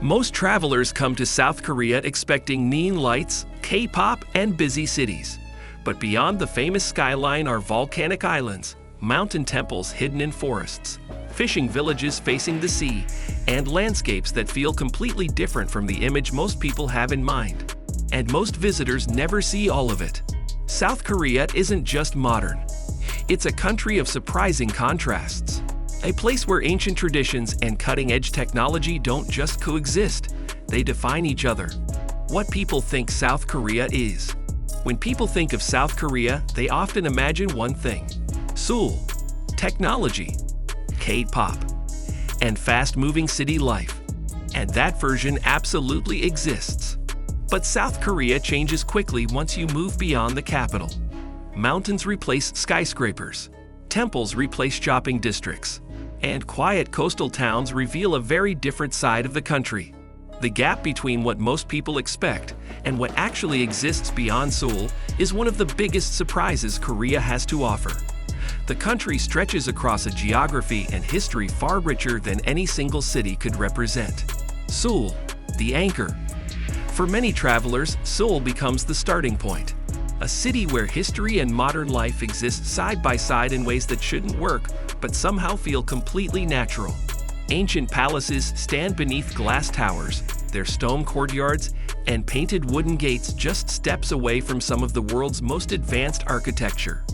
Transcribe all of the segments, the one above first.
Most travelers come to South Korea expecting neon lights, K-pop, and busy cities. But beyond the famous skyline are volcanic islands, mountain temples hidden in forests, fishing villages facing the sea, and landscapes that feel completely different from the image most people have in mind. And most visitors never see all of it. South Korea isn't just modern. It's a country of surprising contrasts. A place where ancient traditions and cutting-edge technology don't just coexist, they define each other. What people think South Korea is. When people think of South Korea, they often imagine one thing: Seoul, technology, K-pop, and fast-moving city life. And that version absolutely exists. But South Korea changes quickly once you move beyond the capital. Mountains replace skyscrapers, temples replace shopping districts, and quiet coastal towns reveal a very different side of the country. The gap between what most people expect and what actually exists beyond Seoul is one of the biggest surprises Korea has to offer. The country stretches across a geography and history far richer than any single city could represent. Seoul, the anchor. For many travelers, Seoul becomes the starting point. A city where history and modern life exist side by side in ways that shouldn't work, but somehow feel completely natural. Ancient palaces stand beneath glass towers, their stone courtyards and painted wooden gates just steps away from some of the world's most advanced architecture.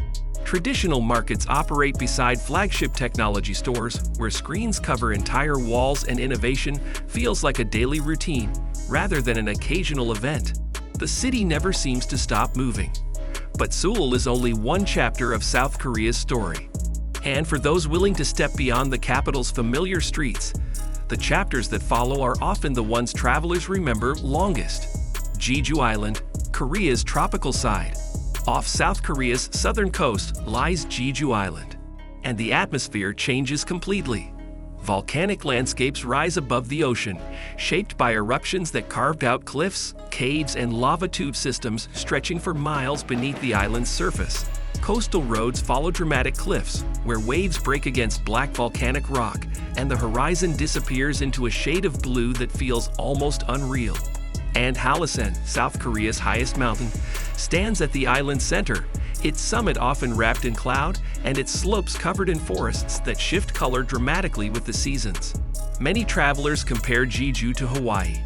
Traditional markets operate beside flagship technology stores, where screens cover entire walls and innovation feels like a daily routine, rather than an occasional event. The city never seems to stop moving. But Seoul is only one chapter of South Korea's story. And for those willing to step beyond the capital's familiar streets, the chapters that follow are often the ones travelers remember longest. Jeju Island, Korea's tropical side. Off South Korea's southern coast lies Jeju Island. And the atmosphere changes completely. Volcanic landscapes rise above the ocean, shaped by eruptions that carved out cliffs, caves, and lava tube systems stretching for miles beneath the island's surface. Coastal roads follow dramatic cliffs, where waves break against black volcanic rock, and the horizon disappears into a shade of blue that feels almost unreal. And Hallasan, South Korea's highest mountain, stands at the island's center, its summit often wrapped in cloud, and its slopes covered in forests that shift color dramatically with the seasons. Many travelers compare Jeju to Hawaii.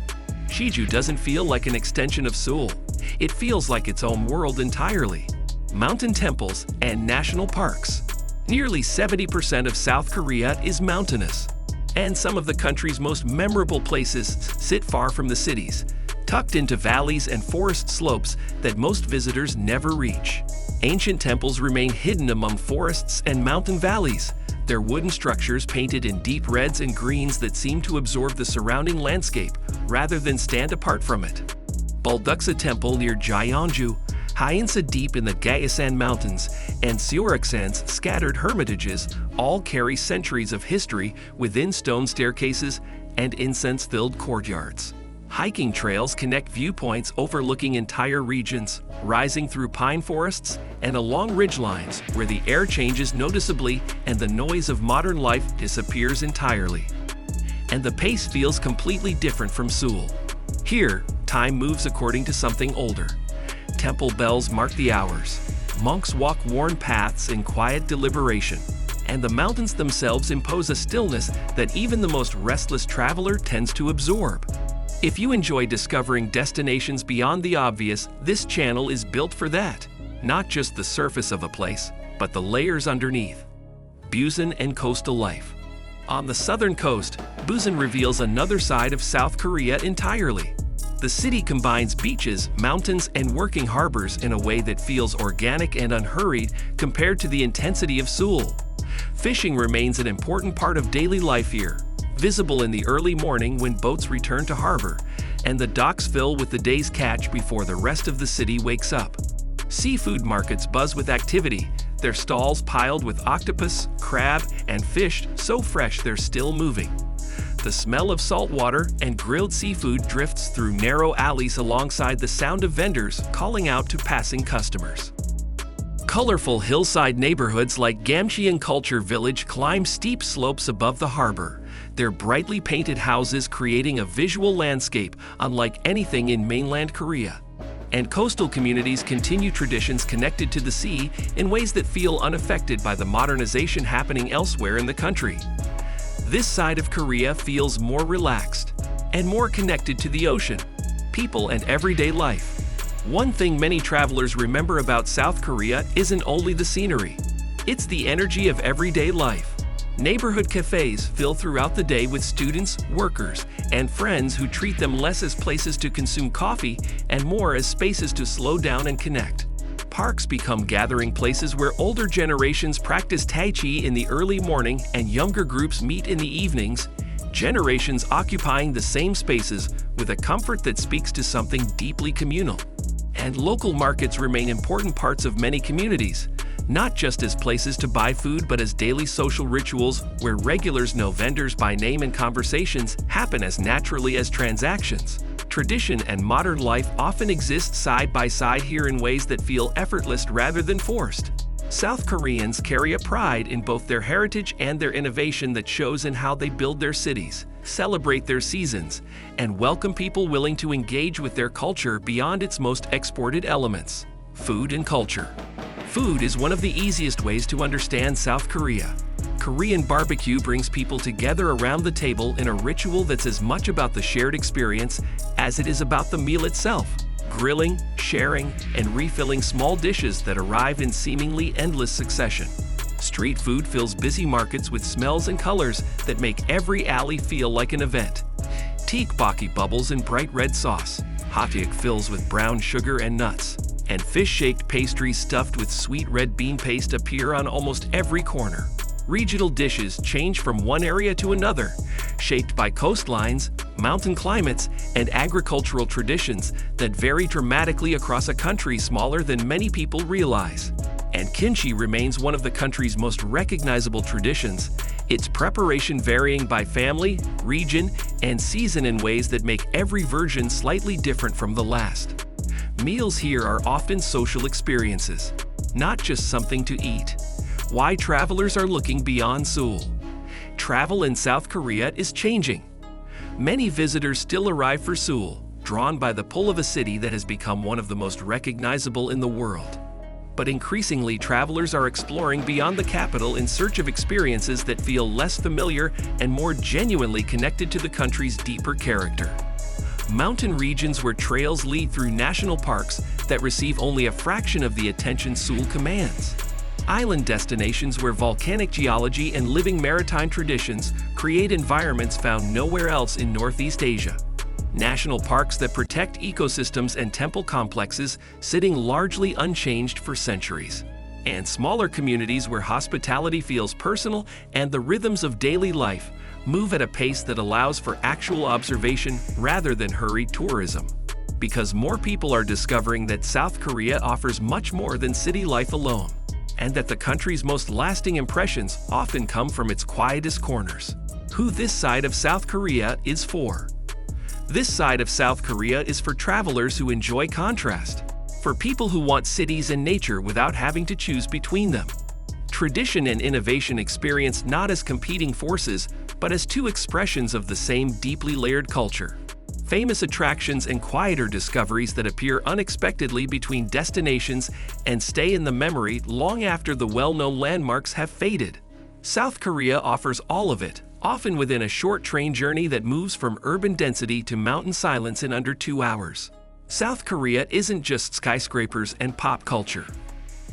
Jeju doesn't feel like an extension of Seoul. It feels like its own world entirely. Mountain temples and national parks. Nearly 70% of South Korea is mountainous. And some of the country's most memorable places sit far from the cities, tucked into valleys and forest slopes that most visitors never reach. Ancient temples remain hidden among forests and mountain valleys, their wooden structures painted in deep reds and greens that seem to absorb the surrounding landscape rather than stand apart from it. Bukchon Temple near Jeonju, Hallasan deep in the Hallasan Mountains, and Seoraksan's scattered hermitages all carry centuries of history within stone staircases and incense-filled courtyards. Hiking trails connect viewpoints overlooking entire regions, rising through pine forests and along ridgelines where the air changes noticeably and the noise of modern life disappears entirely. And the pace feels completely different from Seoul. Here, time moves according to something older. Temple bells mark the hours. Monks walk worn paths in quiet deliberation. And the mountains themselves impose a stillness that even the most restless traveler tends to absorb. If you enjoy discovering destinations beyond the obvious, this channel is built for that. Not just the surface of a place, but the layers underneath. Bukchon and coastal life. On the southern coast, Bukchon reveals another side of South Korea entirely. The city combines beaches, mountains, and working harbors in a way that feels organic and unhurried compared to the intensity of Seoul. Fishing remains an important part of daily life here, visible in the early morning when boats return to harbor, and the docks fill with the day's catch before the rest of the city wakes up. Seafood markets buzz with activity, their stalls piled with octopus, crab, and fish so fresh they're still moving. The smell of salt water and grilled seafood drifts through narrow alleys alongside the sound of vendors calling out to passing customers. Colorful hillside neighborhoods like Gamcheon Culture Village climb steep slopes above the harbor, their brightly painted houses creating a visual landscape unlike anything in mainland Korea. And coastal communities continue traditions connected to the sea in ways that feel unaffected by the modernization happening elsewhere in the country. This side of Korea feels more relaxed and more connected to the ocean, people, and everyday life. One thing many travelers remember about South Korea isn't only the scenery, it's the energy of everyday life. Neighborhood cafes fill throughout the day with students, workers, and friends who treat them less as places to consume coffee and more as spaces to slow down and connect. Parks become gathering places where older generations practice Tai Chi in the early morning and younger groups meet in the evenings, generations occupying the same spaces with a comfort that speaks to something deeply communal. And local markets remain important parts of many communities, not just as places to buy food but as daily social rituals where regulars know vendors by name and conversations happen as naturally as transactions. Tradition and modern life often exist side by side here in ways that feel effortless rather than forced. South Koreans carry a pride in both their heritage and their innovation that shows in how they build their cities, celebrate their seasons, and welcome people willing to engage with their culture beyond its most exported elements. Food and culture. Food is one of the easiest ways to understand South Korea. Korean barbecue brings people together around the table in a ritual that's as much about the shared experience as it is about the meal itself. Grilling, sharing, and refilling small dishes that arrive in seemingly endless succession. Street food fills busy markets with smells and colors that make every alley feel like an event. Tteokbokki bubbles in bright red sauce. Hotteok fills with brown sugar and nuts. And fish-shaped pastries stuffed with sweet red bean paste appear on almost every corner. Regional dishes change from one area to another, shaped by coastlines, mountain climates, and agricultural traditions that vary dramatically across a country smaller than many people realize. And kimchi remains one of the country's most recognizable traditions, its preparation varying by family, region, and season in ways that make every version slightly different from the last. Meals here are often social experiences, not just something to eat. Why travelers are looking beyond Seoul. Travel in South Korea is changing. Many visitors still arrive for Seoul, drawn by the pull of a city that has become one of the most recognizable in the world. But increasingly, travelers are exploring beyond the capital in search of experiences that feel less familiar and more genuinely connected to the country's deeper character. Mountain regions where trails lead through national parks that receive only a fraction of the attention Seoul commands. Island destinations where volcanic geology and living maritime traditions create environments found nowhere else in Northeast Asia. National parks that protect ecosystems and temple complexes sitting largely unchanged for centuries. And smaller communities where hospitality feels personal and the rhythms of daily life move at a pace that allows for actual observation rather than hurried tourism. Because more people are discovering that South Korea offers much more than city life alone, and that the country's most lasting impressions often come from its quietest corners. Who this side of South Korea is for. This side of South Korea is for travelers who enjoy contrast, for people who want cities and nature without having to choose between them. Tradition and innovation experienced not as competing forces, but as two expressions of the same deeply layered culture. Famous attractions and quieter discoveries that appear unexpectedly between destinations and stay in the memory long after the well-known landmarks have faded. South Korea offers all of it, often within a short train journey that moves from urban density to mountain silence in under 2 hours. South Korea isn't just skyscrapers and pop culture.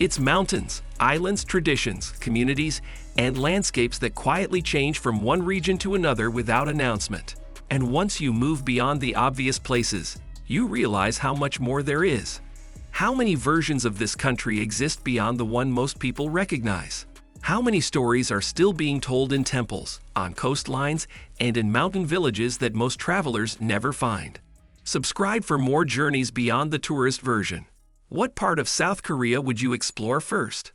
It's mountains, islands, traditions, communities, and landscapes that quietly change from one region to another without announcement. And once you move beyond the obvious places, you realize how much more there is. How many versions of this country exist beyond the one most people recognize? How many stories are still being told in temples, on coastlines, and in mountain villages that most travelers never find? Subscribe for more journeys beyond the tourist version. What part of South Korea would you explore first?